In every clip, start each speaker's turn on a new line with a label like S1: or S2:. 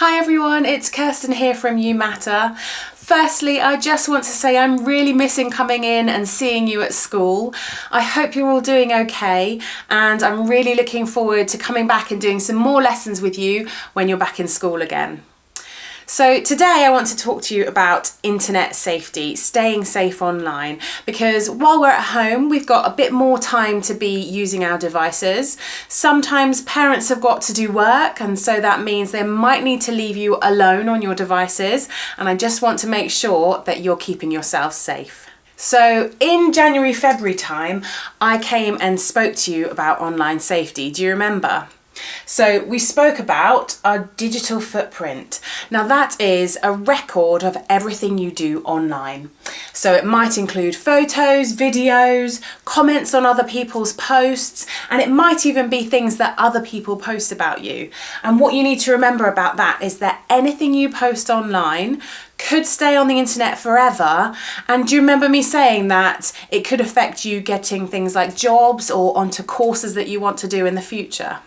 S1: Hi everyone, it's Kirsten here from You Matter. Firstly, I just want to say I'm really missing coming in and seeing you at school. I hope you're all doing okay, and I'm really looking forward to coming back and doing some more lessons with you when you're back in school again. So today I want to talk to you about internet safety, staying safe online, because while we're at home, we've got a bit more time to be using our devices. Sometimes parents have got to do work, and so that means they might need to leave you alone on your devices, and I just want to make sure that you're keeping yourself safe. So in January, February time, I came and spoke to you about online safety. Do you remember? So we spoke about our digital footprint. Now that is a record of everything you do online. So it might include photos, videos, comments on other people's posts, and it might even be things that other people post about you. And what you need to remember about that is that anything you post online could stay on the internet forever. And do you remember me saying that it could affect you getting things like jobs or onto courses that you want to do in the future?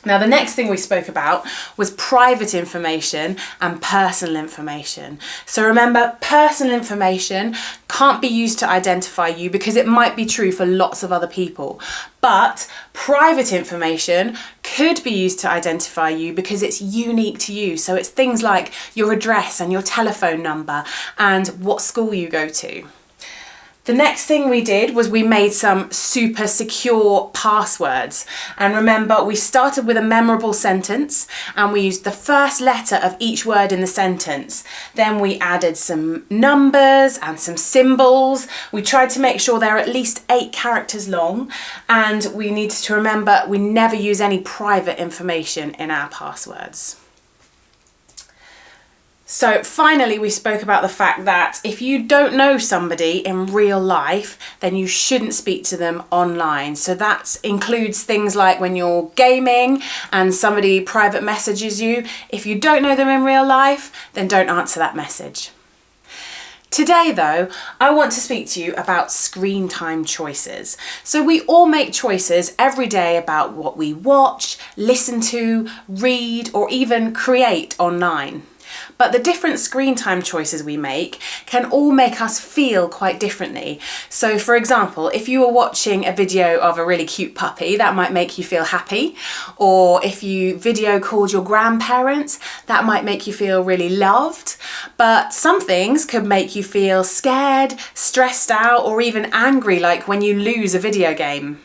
S1: Now, the next thing we spoke about was private information and personal information. So remember, personal information can't be used to identify you because it might be true for lots of other people. But private information could be used to identify you because it's unique to you. So it's things like your address and your telephone number and what school you go to. The next thing we did was we made some super secure passwords. And remember, we started with a memorable sentence and we used the first letter of each word in the sentence. Then we added some numbers and some symbols. We tried to make sure they're at least 8 characters long. And we needed to remember we never use any private information in our passwords. So finally, we spoke about the fact that if you don't know somebody in real life, then you shouldn't speak to them online. So that includes things like when you're gaming and somebody private messages you. If you don't know them in real life, then don't answer that message. Today though, I want to speak to you about screen time choices. So we all make choices every day about what we watch, listen to, read, or even create online. But the different screen time choices we make can all make us feel quite differently. So for example, if you were watching a video of a really cute puppy, that might make you feel happy. Or if you video called your grandparents, that might make you feel really loved. But some things could make you feel scared, stressed out, or even angry, like when you lose a video game.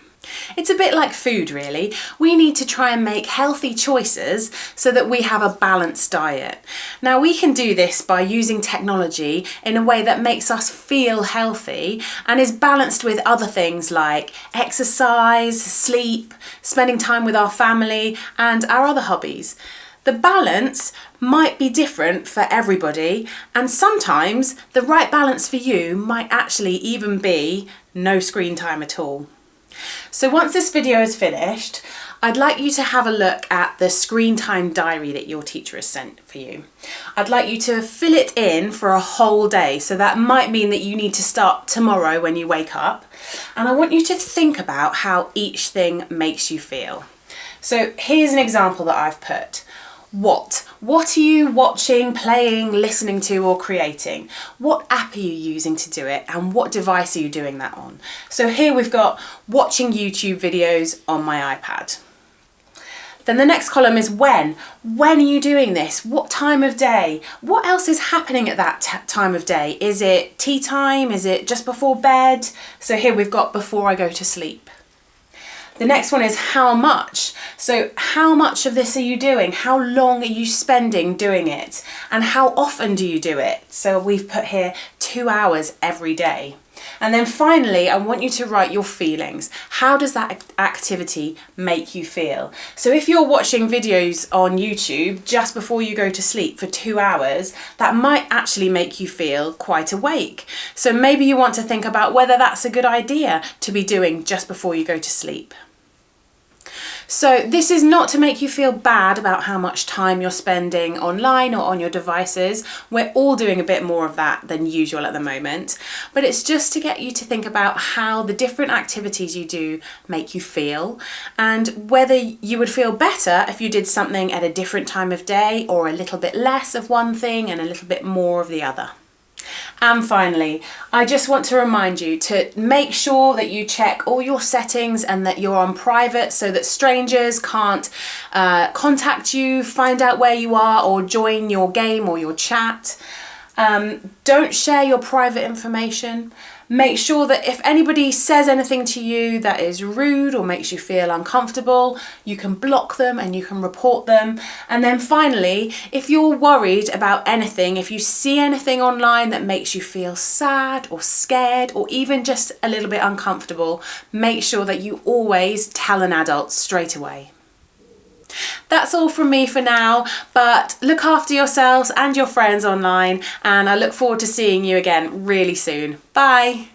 S1: It's a bit like food, really. We need to try and make healthy choices so that we have a balanced diet. Now, we can do this by using technology in a way that makes us feel healthy and is balanced with other things like exercise, sleep, spending time with our family, and our other hobbies. The balance might be different for everybody, and sometimes the right balance for you might actually even be no screen time at all. So once this video is finished, I'd like you to have a look at the screen time diary that your teacher has sent for you. I'd like you to fill it in for a whole day. So that might mean that you need to start tomorrow when you wake up. And I want you to think about how each thing makes you feel. So here's an example that I've put. What are you watching, playing, listening to, or creating? What app are you using to do it, and what device are you doing that on? So here we've got watching YouTube videos on my iPad. Then the next column is when. When are you doing this? What time of day? What else is happening at that time of day? Is it tea time? Is it just before bed? So here we've got before I go to sleep. The next one is how much. So how much of this are you doing? How long are you spending doing it? And how often do you do it? So we've put here 2 hours every day. And then finally, I want you to write your feelings. How does that activity make you feel? So if you're watching videos on YouTube just before you go to sleep for 2 hours, that might actually make you feel quite awake. So maybe you want to think about whether that's a good idea to be doing just before you go to sleep. So this is not to make you feel bad about how much time you're spending online or on your devices. We're all doing a bit more of that than usual at the moment, but it's just to get you to think about how the different activities you do make you feel, and whether you would feel better if you did something at a different time of day, or a little bit less of one thing and a little bit more of the other. And finally, I just want to remind you to make sure that you check all your settings and that you're on private so that strangers can't contact you, find out where you are, or join your game or your chat. Don't share your private information. Make sure that if anybody says anything to you that is rude or makes you feel uncomfortable, you can block them and you can report them. And then finally, if you're worried about anything, if you see anything online that makes you feel sad or scared or even just a little bit uncomfortable, make sure that you always tell an adult straight away. That's all from me for now, but look after yourselves and your friends online, and I look forward to seeing you again really soon. Bye!